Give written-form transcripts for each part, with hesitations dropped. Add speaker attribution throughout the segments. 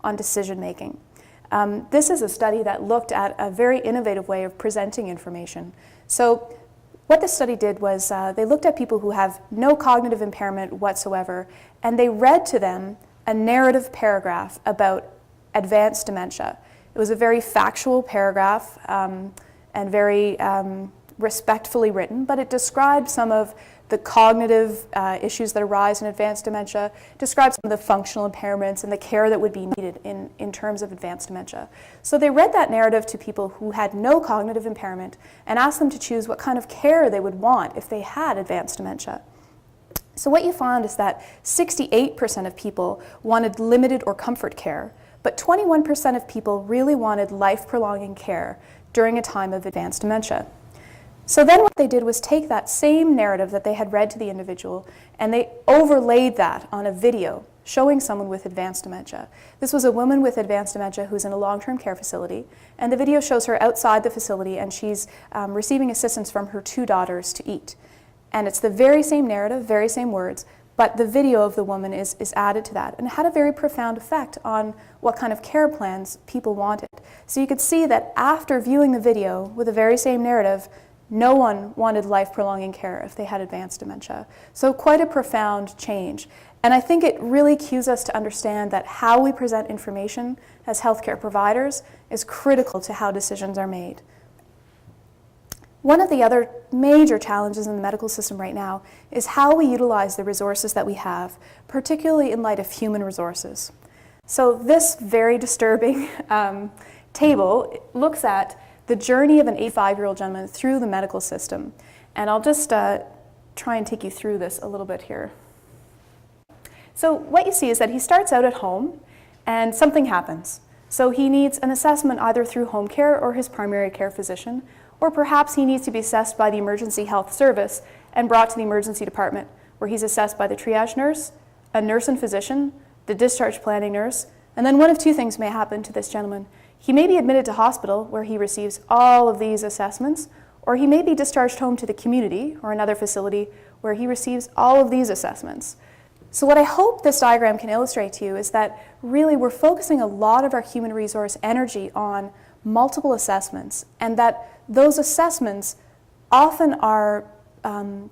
Speaker 1: on decision making. This is a study that looked at a very innovative way of presenting information. So what this study did was they looked at people who have no cognitive impairment whatsoever, and they read to them a narrative paragraph about advanced dementia. It was a very factual paragraph and very respectfully written, but it described some of the cognitive issues that arise in advanced dementia, described some of the functional impairments and the care that would be needed in terms of advanced dementia. So they read that narrative to people who had no cognitive impairment and asked them to choose what kind of care they would want if they had advanced dementia. So what you found is that 68% of people wanted limited or comfort care, but 21% of people really wanted life-prolonging care during a time of advanced dementia. So then what they did was take that same narrative that they had read to the individual and they overlaid that on a video showing someone with advanced dementia. This was a woman with advanced dementia who's in a long-term care facility, and the video shows her outside the facility and she's receiving assistance from her 2 daughters to eat. And it's the very same narrative, very same words, but the video of the woman is added to that, and it had a very profound effect on what kind of care plans people wanted. So you could see that after viewing the video with the very same narrative, no one wanted life-prolonging care if they had advanced dementia. So quite a profound change. And I think it really cues us to understand that how we present information as healthcare providers is critical to how decisions are made. One of the other major challenges in the medical system right now is how we utilize the resources that we have, particularly in light of human resources. So this very disturbing table looks at the journey of an 85-year-old gentleman through the medical system. And I'll just try and take you through this a little bit here. So what you see is that he starts out at home and something happens. So he needs an assessment either through home care or his primary care physician, or perhaps he needs to be assessed by the emergency health service and brought to the emergency department, where he's assessed by the triage nurse, a nurse and physician, the discharge planning nurse, and then one of 2 things may happen to this gentleman. He may be admitted to hospital where he receives all of these assessments, or he may be discharged home to the community or another facility where he receives all of these assessments. So what I hope this diagram can illustrate to you is that really we're focusing a lot of our human resource energy on multiple assessments, and that those assessments often are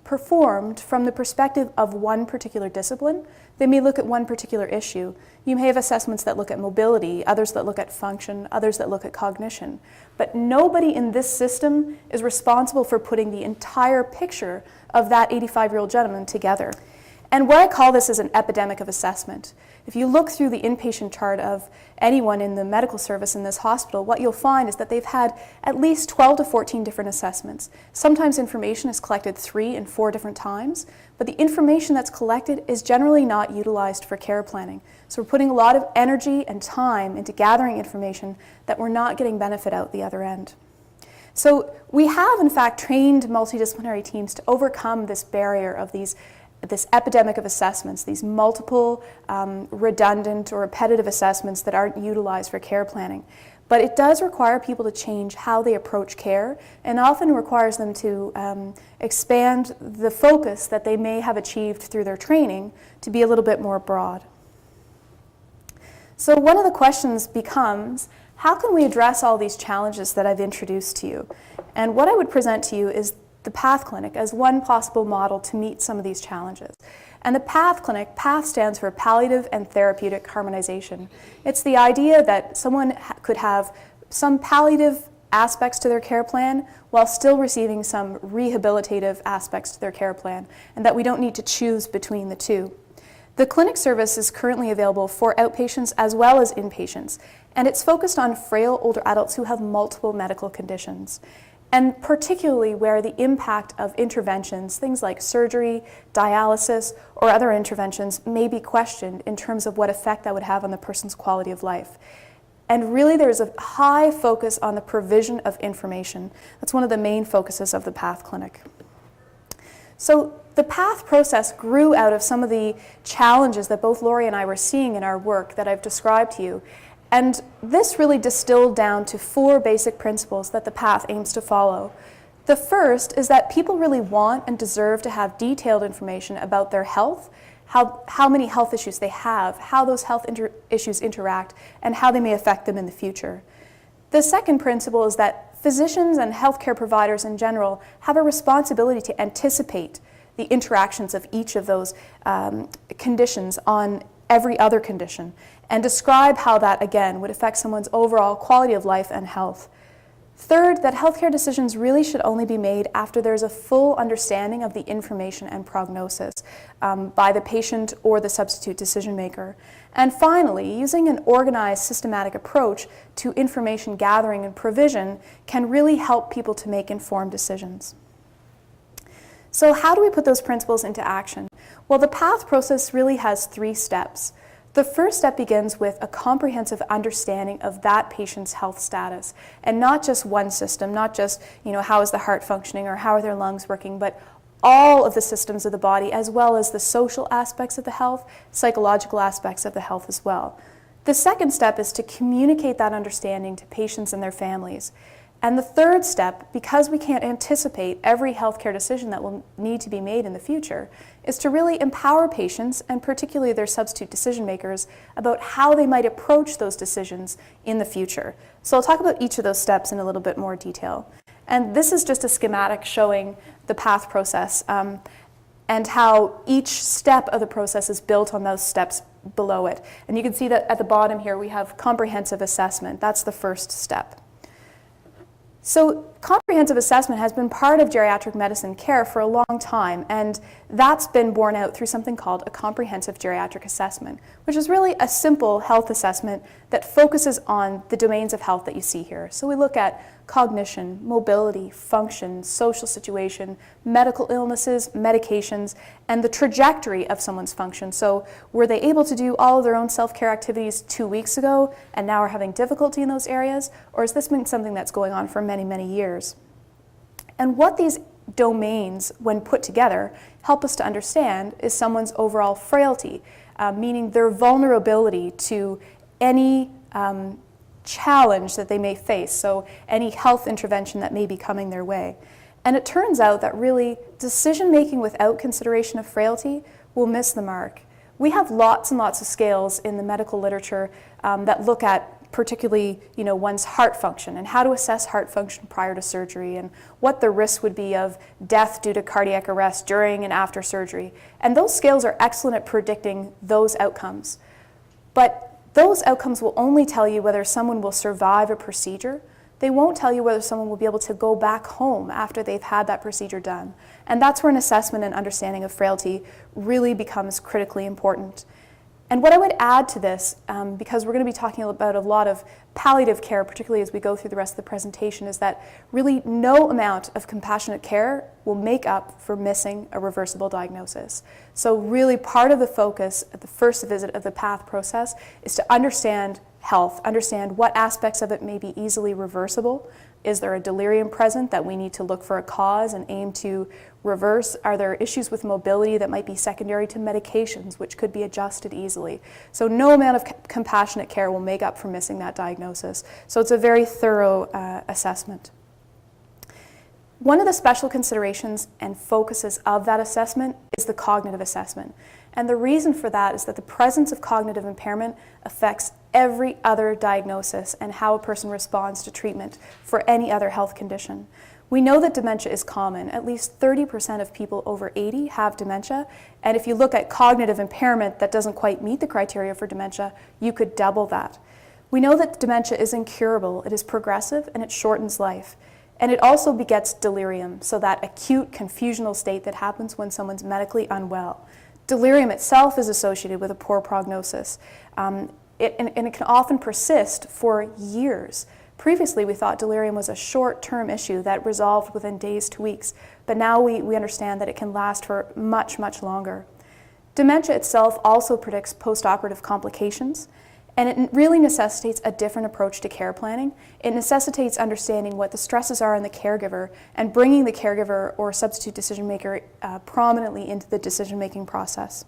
Speaker 1: performed from the perspective of one particular discipline. They may look at one particular issue. You may have assessments that look at mobility, others that look at function, others that look at cognition. But nobody in this system is responsible for putting the entire picture of that 85-year-old gentleman together. And what I call this is an epidemic of assessment. If you look through the inpatient chart of anyone in the medical service in this hospital, what you'll find is that they've had at least 12 to 14 different assessments. Sometimes information is collected 3 and 4 different times, but the information that's collected is generally not utilized for care planning. So we're putting a lot of energy and time into gathering information that we're not getting benefit out the other end. So we have, in fact, trained multidisciplinary teams to overcome this barrier of this epidemic of assessments, these multiple redundant or repetitive assessments that aren't utilized for care planning. But it does require people to change how they approach care, and often requires them to expand the focus that they may have achieved through their training to be a little bit more broad. So one of the questions becomes, how can we address all these challenges that I've introduced to you? And what I would present to you is the PATH Clinic as one possible model to meet some of these challenges. And the PATH Clinic, PATH stands for Palliative and Therapeutic Harmonization. It's the idea that someone could have some palliative aspects to their care plan while still receiving some rehabilitative aspects to their care plan, and that we don't need to choose between the 2. The clinic service is currently available for outpatients as well as inpatients, and it's focused on frail older adults who have multiple medical conditions, and particularly where the impact of interventions, things like surgery, dialysis, or other interventions may be questioned in terms of what effect that would have on the person's quality of life. And really there's a high focus on the provision of information. That's one of the main focuses of the PATH Clinic. So the PATH process grew out of some of the challenges that both Laurie and I were seeing in our work that I've described to you. And this really distilled down to 4 basic principles that the PATH aims to follow. The first is that people really want and deserve to have detailed information about their health, how many health issues they have, how those health issues interact, and how they may affect them in the future. The second principle is that physicians and healthcare providers in general have a responsibility to anticipate the interactions of each of those conditions on every other condition and describe how that, again, would affect someone's overall quality of life and health. Third, that healthcare decisions really should only be made after there's a full understanding of the information and prognosis by the patient or the substitute decision maker. And finally, using an organized, systematic approach to information gathering and provision can really help people to make informed decisions. So how do we put those principles into action? Well, the PATH process really has 3 steps. The first step begins with a comprehensive understanding of that patient's health status, and not just one system, not just, how is the heart functioning or how are their lungs working, but all of the systems of the body, as well as the social aspects of the health, psychological aspects of the health as well. The second step is to communicate that understanding to patients and their families. And the third step, because we can't anticipate every healthcare decision that will need to be made in the future, is to really empower patients, and particularly their substitute decision makers, about how they might approach those decisions in the future. So I'll talk about each of those steps in a little bit more detail. And this is just a schematic showing the PATH process and how each step of the process is built on those steps below it. And you can see that at the bottom here we have comprehensive assessment. That's the first step. So comprehensive assessment has been part of geriatric medicine care for a long time, and that's been borne out through something called a comprehensive geriatric assessment, which is really a simple health assessment that focuses on the domains of health that you see here. So we look at cognition, mobility, function, social situation, medical illnesses, medications, and the trajectory of someone's function. So were they able to do all of their own self-care activities 2 weeks ago and now are having difficulty in those areas? Or has this been something that's going on for many, many years? And what these domains, when put together, help us to understand is someone's overall frailty, meaning their vulnerability to any challenge that they may face, so any health intervention that may be coming their way. And it turns out that really decision-making without consideration of frailty will miss the mark. We have lots and lots of scales in the medical literature that look at particularly one's heart function and how to assess heart function prior to surgery and what the risk would be of death due to cardiac arrest during and after surgery. And those scales are excellent at predicting those outcomes. But those outcomes will only tell you whether someone will survive a procedure. They won't tell you whether someone will be able to go back home after they've had that procedure done. And that's where an assessment and understanding of frailty really becomes critically important. And what I would add to this, because we're going to be talking about a lot of palliative care, particularly as we go through the rest of the presentation, is that really no amount of compassionate care will make up for missing a reversible diagnosis. So really part of the focus at the first visit of the PATH process is to understand health, understand what aspects of it may be easily reversible. Is there a delirium present that we need to look for a cause and aim to reverse? Are there issues with mobility that might be secondary to medications, which could be adjusted easily? So no amount of compassionate care will make up for missing that diagnosis. So it's a very thorough assessment. One of the special considerations and focuses of that assessment is the cognitive assessment. And the reason for that is that the presence of cognitive impairment affects every other diagnosis and how a person responds to treatment for any other health condition. We know that dementia is common. At least 30% of people over 80 have dementia. And if you look at cognitive impairment that doesn't quite meet the criteria for dementia, you could double that. We know that dementia is incurable. It is progressive and it shortens life. And it also begets delirium, so that acute confusional state that happens when someone's medically unwell. Delirium itself is associated with a poor prognosis. And it can often persist for years. Previously, we thought delirium was a short-term issue that resolved within days to weeks, but now we understand that it can last for much, much longer. Dementia itself also predicts post-operative complications, and it really necessitates a different approach to care planning. It necessitates understanding what the stresses are on the caregiver and bringing the caregiver or substitute decision maker prominently into the decision-making process.